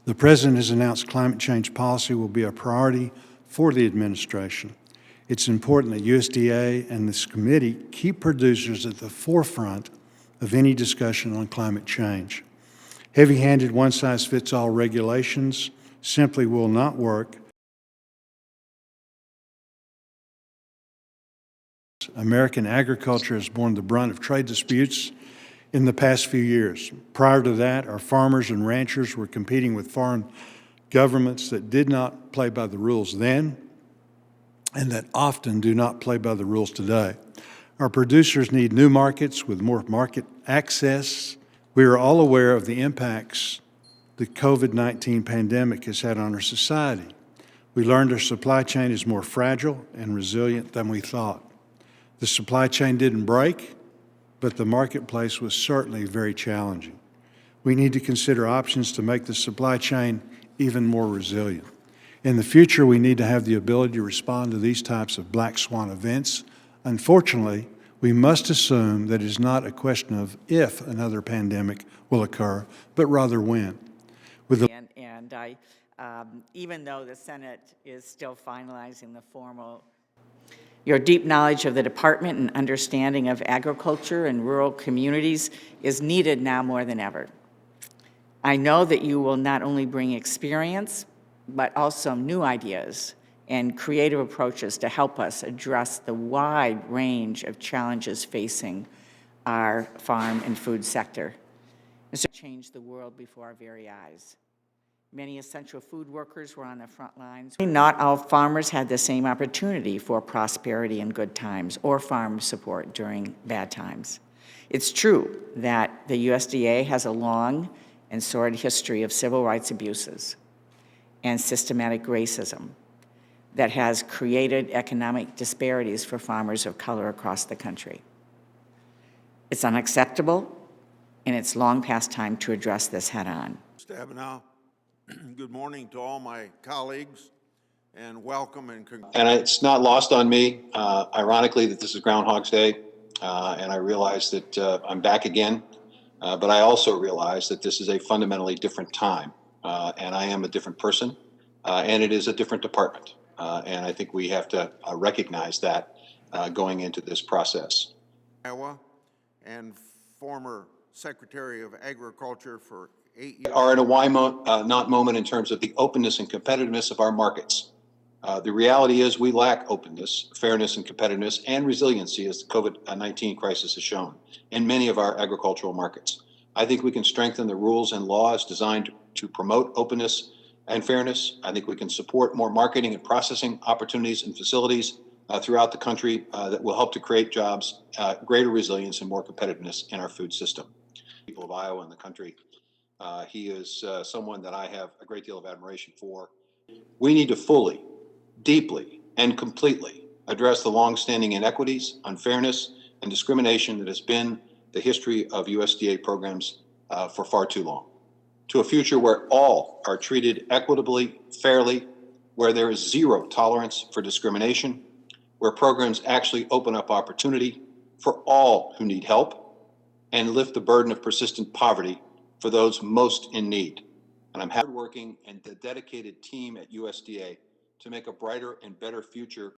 The President has announced climate change policy will be a priority for the administration. It's important that USDA and this committee keep producers at the forefront of any discussion on climate change. Heavy-handed one-size-fits-all regulations simply will not work. American agriculture has borne the brunt of trade disputes in the past few years. Prior to that, our farmers and ranchers were competing with foreign governments that did not play by the rules then and that often do not play by the rules today. Our producers need new markets with more market access. We are all aware of the impacts the COVID-19 pandemic has had on our society. We learned our supply chain is more fragile and resilient than we thought. The supply chain didn't break, but the marketplace was certainly very challenging. We need to consider options to make the supply chain even more resilient. In the future, we need to have the ability to respond to these types of black swan events. Unfortunately, we must assume that it is not a question of if another pandemic will occur, but rather when. Even though the Senate is still finalizing the formal, your deep knowledge of the department and understanding of agriculture and rural communities is needed now more than ever. I know that you will not only bring experience, but also new ideas and creative approaches to help us address the wide range of challenges facing our farm and food sector. And so change the world before our very eyes. Many essential food workers were on the front lines. Not all farmers had the same opportunity for prosperity in good times or farm support during bad times. It's true that the USDA has a long and sordid history of civil rights abuses and systematic racism that has created economic disparities for farmers of color across the country. It's unacceptable, and it's long past time to address this head-on. Stabenow. Good morning to all my colleagues, and welcome and it's not lost on me, ironically, that this is Groundhog's Day, and I realize that I'm back again, but I also realize that this is a fundamentally different time, and I am a different person, and it is a different department, and I think we have to recognize that going into this process. Iowa and former Secretary of Agriculture for 8 years. Are in a why not moment in terms of the openness and competitiveness of our markets. The reality is we lack openness, fairness, and competitiveness and resiliency, as the COVID-19 crisis has shown, in many of our agricultural markets. I think we can strengthen the rules and laws designed to promote openness and fairness. I think we can support more marketing and processing opportunities and facilities throughout the country that will help to create jobs, greater resilience, and more competitiveness in our food system. People of Iowa and the country. He is someone that I have a great deal of admiration for. We need to fully, deeply, and completely address the longstanding inequities, unfairness, and discrimination that has been the history of USDA programs for far too long. To a future where all are treated equitably, fairly, where there is zero tolerance for discrimination, where programs actually open up opportunity for all who need help and lift the burden of persistent poverty for those most in need. And I'm hardworking and the dedicated team at USDA to make a brighter and better future